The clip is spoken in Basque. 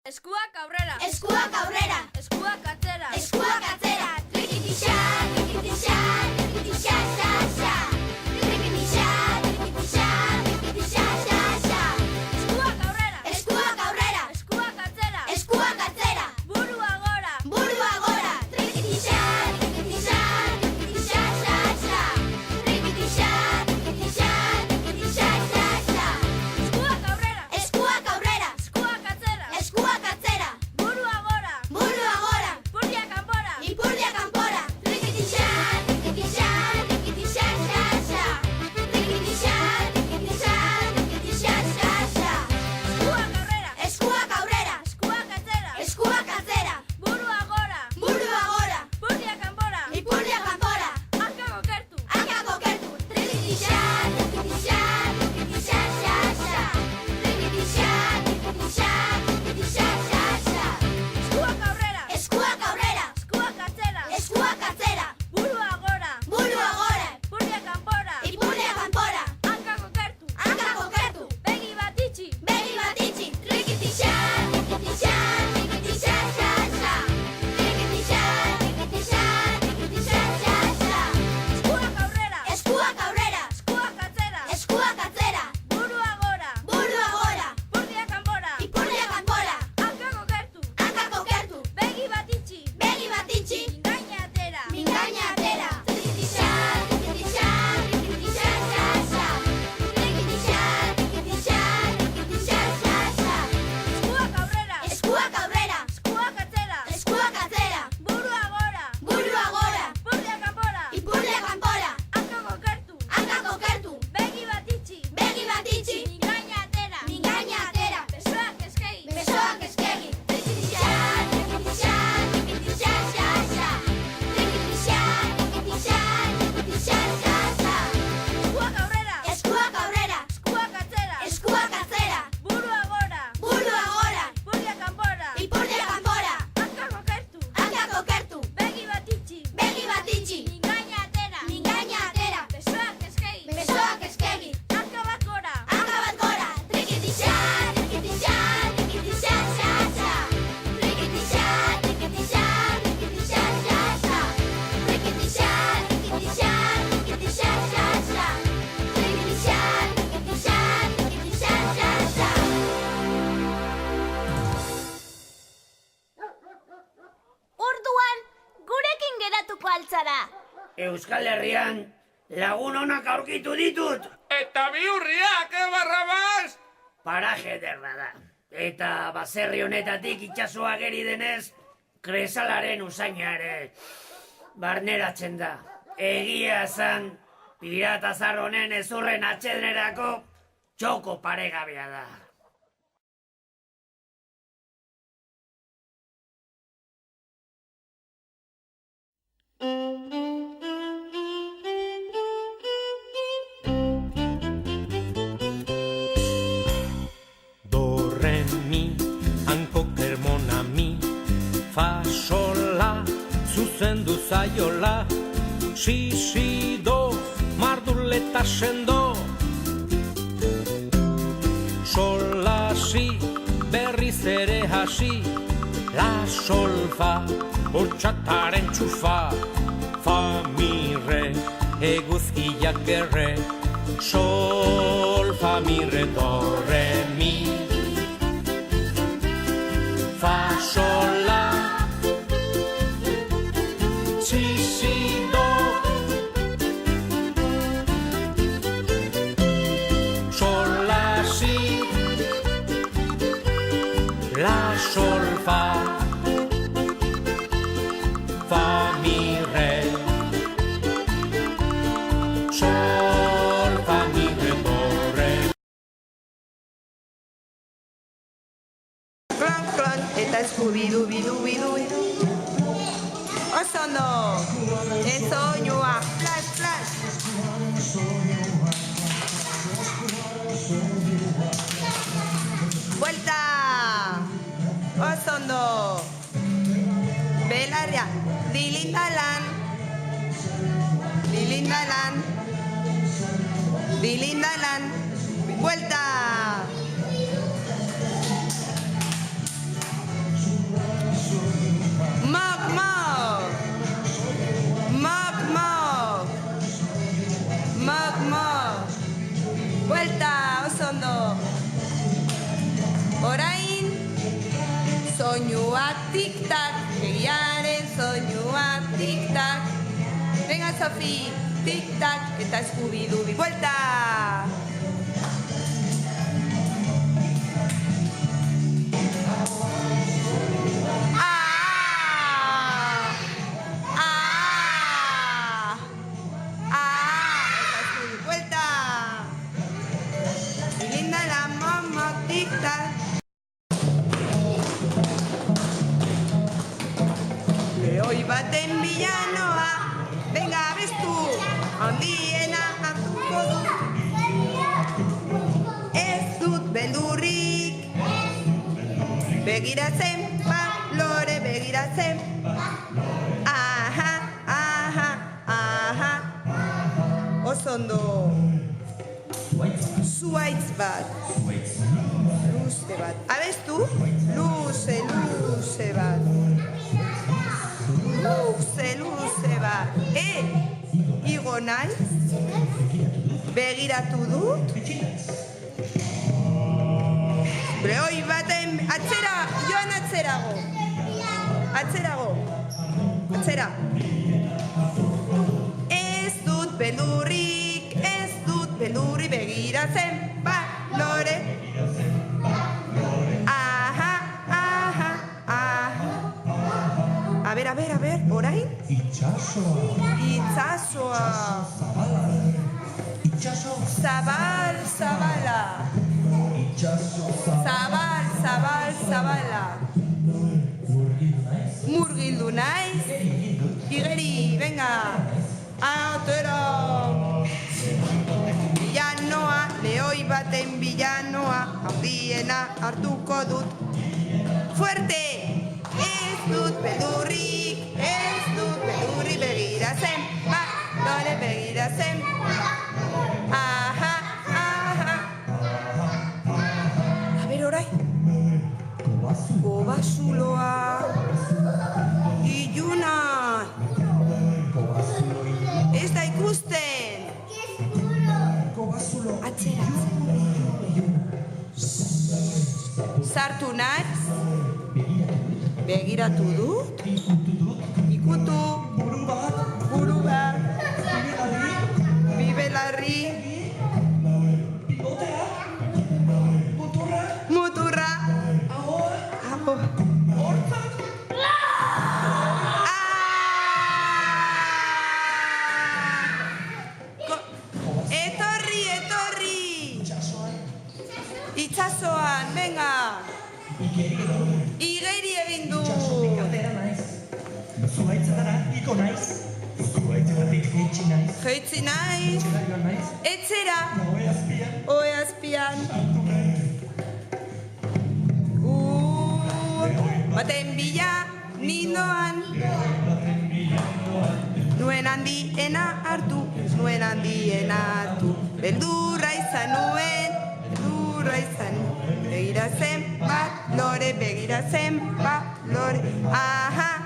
Eskuak aurrera. Eskuak aurrera. Eskuak atzera. Eskuak atzera. Trikitixa, trikitixa, trikitixa, xa, xa. Trikitixa, trikitixa, trikitixa, xa, xa. Eskuak aurrera. Eskuak aurrera. Eskuak atzera. Eskuak atzera. Burua gora. Burua gora. Trikitixa, trikitixa, trikitixa, xa, xa. Trikitixa, trikitixa, trikitixa, xa, xa. Eskuak aurrera. Eskuak aurrera. Eskuak atzera. Eskuak atzera. Burua gora. Burua gora. Ipurdia kanpora. Ipurdia kanpora. Trikitixa, trikitixa, trikitixa, xa, xa. Trikitixa, trikitixa, trikitixa, xa, xa. Eskuak aurrera. Eskuak aurrera. Eskuak atzera. Eskuak atzera. Burua gora. Burua gora. Ipurdia kanpora. Ipurdia kanpora. Hankak okertu. Hankak okertu. Trikitixa, trikitixa, trikitixa, xa, xa. Trikitixa, trikitixa, trikitixa, xa, xa. Eskuak aurrera. Eskuak aurrera. Eskuak atzera. Eskuak atzera. Burua gora. Burua gora. Ipurdia kanpora. Ipurdia kanpora. Hankak okertu. Hankak okertu. Begi bat itxi. Begi bat itxi. Trikitixa, trikitixa, trikitixa, xa, xa. Trikitixa, trikitixa, trikitixa, xa, xa. Eskuak aurrera. Eskuak aurrera. Eskuak atzera. Eskuak atzera. Burua gora. Burua gora. Ipurdia kanpora. Ipurdia kanpora. Hankak okertu. Hankak okertu. Begi bat itxi. Begi bat itxi. Mingaina atera. Mingaina atera. Trikitixa, trikitixa, trikitixa, xa, xa. Trikitixa, trikitixa, trikitixa, xa, xa. Eskuak aurrera. Eskuak aurrera. Eskuak atzera. Eskuak atzera. Burua gora. Burua gora. Ipurdia kanpora. Ipurdia kanpora. Hankak okertu. Hankak okertu. Begi bat itxi. Begi bat itxi. Mingaina atera. Mingaina atera. Besoak eskegi. Besoak eskegi. Trikitixa, trikitixa, trikitixa, xa, xa. Trikitixa, trikitixa, trikitixa, xa, xa. Eskuak aurrera. Eskuak aurrera. Eskuak atzera. Eskuak atzera. Burua gora. Burua gora. Ipurdia kanpora. Ipurdia kanpora. Hankak okertu. Hankak okertu. Begi bat itxi. Begi bat itxi. Mingaina atera. Mingaina atera. Besoak eskegi. Besoak eskegi. Hanka bat gora. Hanka bat gora. Trikitixa, trikitixa, trikitixa, xa, xa. Trikitixa, trikitixa, trikitixa, xa, xa. Trikitixa, trikitixa, trikitixa, xa, xa. Trikitixa, trikitixa, trikitixa, xa, xa. Orduan, gurekin geratuko altzara. Euskal Herrian lagun onak aurkitu ditut. Eta bihurriak, Barrabas? Paraje ederra da. Eta baserri honetatik itsasoa geri denez, kresalaren usaina ere barneratzen da. Egia esan, pirata zar honen ezurren atxednerako txoko paregabea da. Do, re, mi, hanko kermona mi, fa, sol, la, zuzendu zaiola, si, si, do, marduleta sendo, sol, la, si, berriz ere hasi, la, sol, fa, hortxataren txufa, fa, mi, re, eguzkiak erre, sol, fa, mi, re, do, re, mi, fa, sol, la, si, si, do, sol, la, si, la, sol, fa, mi, re, sol, fa, mi, re, do, re. Clan, clan, eta eskubidu-bidu-bidu. Oso ondo, ez oinua, flash, flash. Vuelta, oso ondo. Belarria, dilindalan. Dilindalan. Dilindalan. Vuelta. soinua tik-tak, begiaren soinua tik-tak. Venga, Sofi, tik-tak, eta Scooby-Dooby, vuelta! Lehoi baten bilanoa, venga abestu, handiena hartuko dut. Ez dut beldurrik, begiratzen, lore begiratzen. Aha, aha, aha, oso ondo. Zuaitz bat, luze bat, abestu, luze, luze bat. Luze bat. Igo naiz? Begiratu dut? Lehoi baten, atzera, joan atzerago. Atzerago. Atzera. Ez dut beldurrik, begiratzen, lore. Aha, aha, aha. A ver, orain? Itxasoa. Zabal, zabala. Zabal, zabala. Murgildu naiz. Igeri, venga. Atera. Bilanoa, lehoi baten bilanoa, handiena hartuko dut. Fuerte! Ez dut beldurrik, begiratzen, lore begiratzen. Aha, aha. A ber, orain. Kobasuloa. Iluna. Ez da ikusten. Atzera. Sartu naiz. Begiratu dut. Ikutu. Buru bat. Bibelarri. Muturra. Aho. Etorri. Itxasoan, venga. Igeri egin du. Jaitzi naiz. Etzera. Oe azpian. Baten bila, nindoan. Nuen handiena hartu. Beldurra izan nuen. Begiratzen bat, lore, begiratzen bat, lore. Aha.